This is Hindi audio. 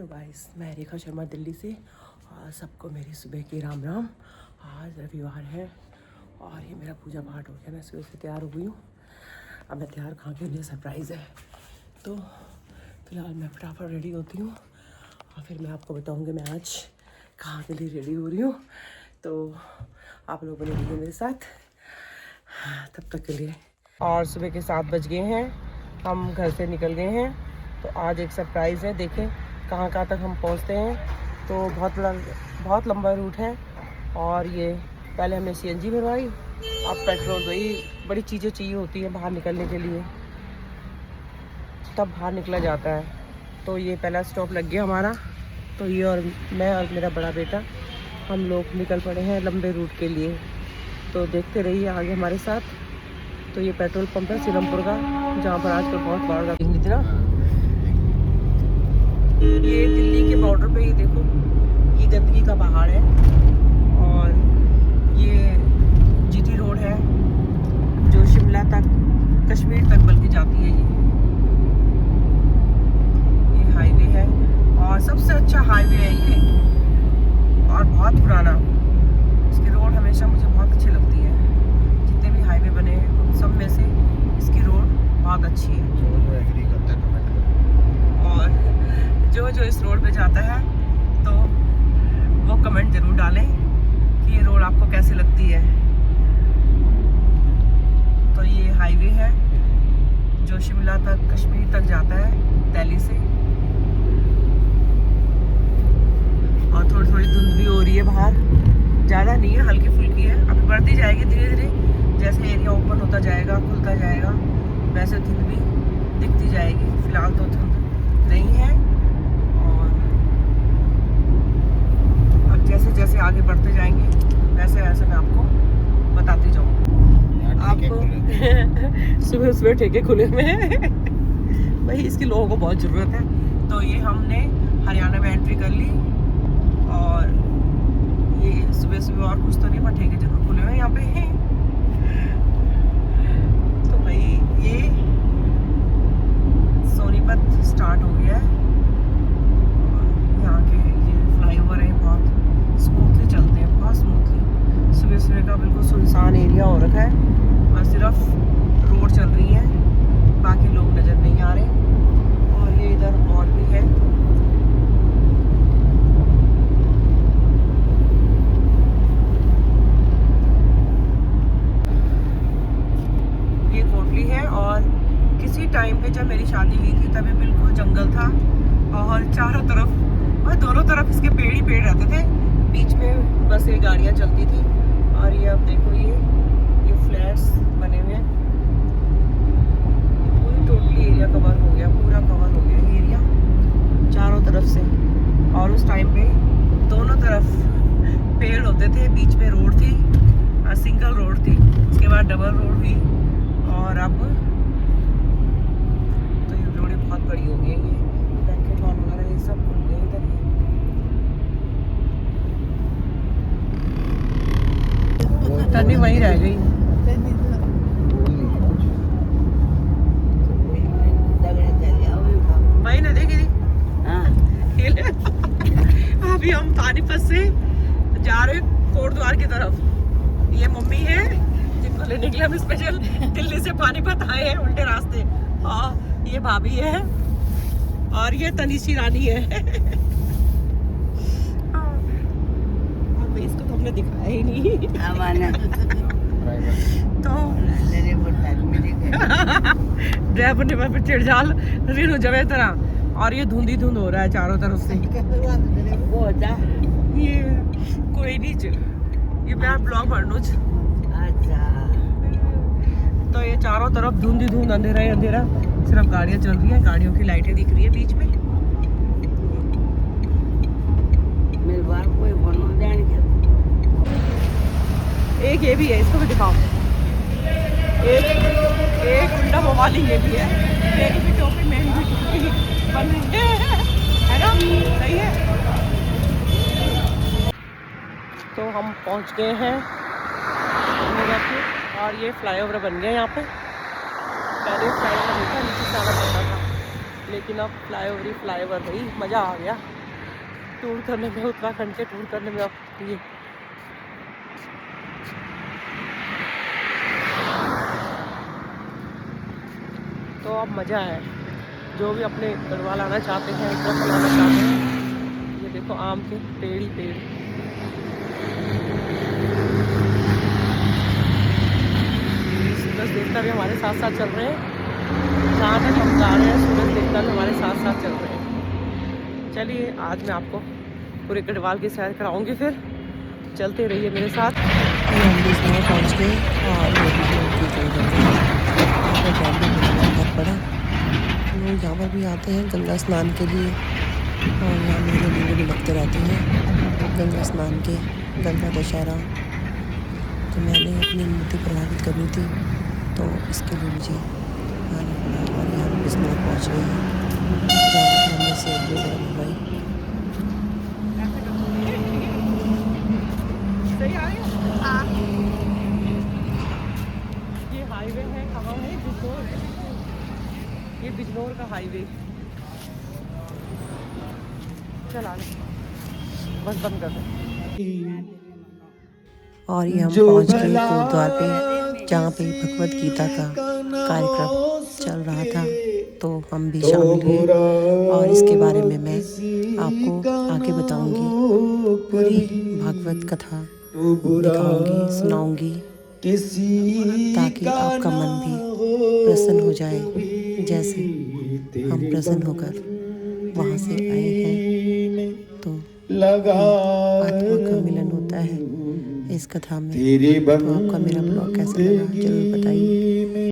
तो गाइस, मैं रेखा शर्मा दिल्ली से। और सबको मेरी सुबह की राम राम। आज रविवार है और ये मेरा पूजा पाठ हो गया। मैं सुबह से तैयार हो गई हूँ। अब मैं तैयार कहाँ के लिए सरप्राइज़ है, तो फिलहाल मैं फटाफट रेडी होती हूँ और फिर मैं आपको बताऊँगी मैं आज कहाँ के लिए रेडी हो रही हूँ। तो आप लोग बने रहिए मेरे साथ तब तक के लिए। और सुबह के 7 बज गए हैं, हम घर से निकल गए हैं। तो आज एक सरप्राइज़ है, देखें कहाँ तक हम पहुँचते हैं। तो बहुत लंबा रूट है और ये पहले हमने सीएनजी भरवाई, अब पेट्रोल। वही बड़ी चीज़ें चाहिए होती है बाहर निकलने के लिए, तब बाहर निकला जाता है। तो ये पहला स्टॉप लग गया हमारा। तो ये और मैं और मेरा बड़ा बेटा हम लोग निकल पड़े हैं लंबे रूट के लिए। तो देखते रहिए आगे हमारे साथ। तो ये पेट्रोल पंप है सीरमपुर का, जहाँ पर आजकल बहुत बाढ़ का दिन ना। ये दिल्ली के बॉर्डर पे ये देखो, ये गंदगी का पहाड़ है और ये जीटी रोड है जो शिमला तक, कश्मीर तक बल्कि जाती है। ये हाईवे है और सबसे अच्छा हाईवे है ये, और बहुत पुराना। इसकी रोड हमेशा मुझे बहुत अच्छी लगती है। जितने भी हाईवे बने हैं उन सब में से इसकी रोड बहुत अच्छी है। और जो इस रोड पे जाता है तो वो कमेंट ज़रूर डालें कि ये रोड आपको कैसी लगती है। तो ये हाईवे है जो शिमला तक, कश्मीर तक जाता है दिल्ली से। और थोड़ी थोड़ी धुंध भी हो रही है बाहर, ज़्यादा नहीं है, हल्की फुल्की है। अभी बढ़ती जाएगी धीरे धीरे, जैसे एरिया ओपन होता जाएगा, खुलता जाएगा, वैसे धुंध भी दिखती जाएगी। फिलहाल तो धुंध नहीं है। जैसे जैसे आगे बढ़ते जाएंगे वैसे वैसे मैं आपको बताती जाऊँगी। आपको सुबह सुबह ठेके खुले में भाई इसकी लोगों को बहुत ज़रूरत है। तो ये हमने हरियाणा में एंट्री कर ली और ये सुबह सुबह और कुछ तो नहीं, पर ठेके जरूर खुले हुए यहाँ पे। तो भाई ये सोनीपत स्टार्ट हो गया है और यहाँ के ये फ्लाईओवर है, बहुत स्मूथली चलते हैं, बहुत स्मूथली। सुबह सुबह का बिल्कुल सुनसान एरिया हो रखा है और सिर्फ रोड चल रही है, बाकी लोग नज़र नहीं आ रहे। और ये इधर मॉल भी है। ये कोटली है और किसी टाइम पे जब मेरी शादी हुई थी तभी बिल्कुल जंगल था और चारों तरफ और दोनों तरफ इसके पेड़ ही पेड़ रहते थे, बीच में बस ये गाड़ियाँ चलती थी। और ये अब देखो ये फ्लैट्स बने हुए हैं। पूरी टोटली एरिया कवर हो गया, पूरा कवर हो गया एरिया चारों तरफ से। और उस टाइम पे दोनों तरफ पेड़ होते थे, बीच में रोड थी, सिंगल रोड थी, उसके बाद डबल रोड हुई और अब तो ये रोडें बहुत बड़ी हो गई। ये बैंकेट हॉल वगैरह ये सब खुल गए इधर। टर्नी वहीं रह गई। वही ना देखी अभी हम पानीपत से जा रहे कोटद्वार की तरफ। ये मम्मी है जिनको लेने के लिए हम स्पेशल दिल्ली से पानीपत आए हैं उल्टे रास्ते। और ये भाभी है और ये तनिषी रानी है। इसको तो हमने दिखाया ही नहीं। तो ड्राइवर ने मैं चिड़जाल रीनू जवे तरह। और ये धुंधी धुंध हो रहा है चारों तरफ से। ये कोई नहीं, ये मैं ब्लॉग भरनू। तो ये चारों तरफ धुंधी धुंध, अंधेरा ही अंधेरा, सिर्फ गाड़ियाँ चल रही हैं, गाड़ियों की लाइटें दिख रही है बीच में। एक ये भी है, इसको भी दिखाओ। एक गुंडा मवाली ये भी है। मेरी भी टोपी, मेरी भी टोपी बन रही है ना, सही है। तो हम पहुंच गए हैं और ये फ्लाईओवर बन गया यहाँ पे। पहले फ्लाईओवर देखा, नीचे जाना पड़ता था, लेकिन अब फ्लाईओवर ही फ्लाईओवर रही, मज़ा आ गया टूर करने में, उत्तराखंड के टूर करने में। अब ये तो अब मज़ा है, जो भी अपने गढ़वाल आना चाहते हैं, उत्तराखंड आना चाहते हैं। ये देखो आम के पेड़ ही पेड़। सूरज देवता भी हमारे साथ साथ चल रहे हैं, जहाँ तक हम जा रहे हैं सूरज देवता भी हमारे साथ साथ चल रहे हैं। चलिए आज मैं आपको पूरे गढ़वाल की सैर कराऊंगी, फिर चलते रहिए मेरे साथ। हम भी इसमें पहुँच गए और बहुत बड़ा लोग यहाँ पर भी आते हैं गंगा स्नान के लिए, और यहाँ मेले भी लगते रहते हैं गंगा स्नान के, गंगा दशहरा। तो मैंने अपनी मूर्ति प्रभावित करनी थी, तो इसके लिए मुझे आना पड़ा। और यहाँ पर बिजनौर पहुँच गए हैं, जहाँ पर हमने सेल्फी वगैरह बनवाई। ये हाईवे है, कहाँ है? बिजनौर है, ये बिजनौर का हाईवे। चला बस बंद कर दे। और ये हम पहुंच गए गुरुद्वार पे, जहाँ पे भगवत गीता का कार्यक्रम चल रहा था, तो हम भी शामिल हुए। और इसके बारे में मैं आपको आगे बताऊंगी, पूरी भागवत कथा दिखाऊंगी, सुनाऊंगी, ताकि आपका मन भी प्रसन्न हो जाए, जैसे हम प्रसन्न होकर वहाँ से आए हैं। तो आत्मा का मिलन होता है इस कथा में। तो आपका मेरा ब्लॉग कैसा लगा जरूर बताइए।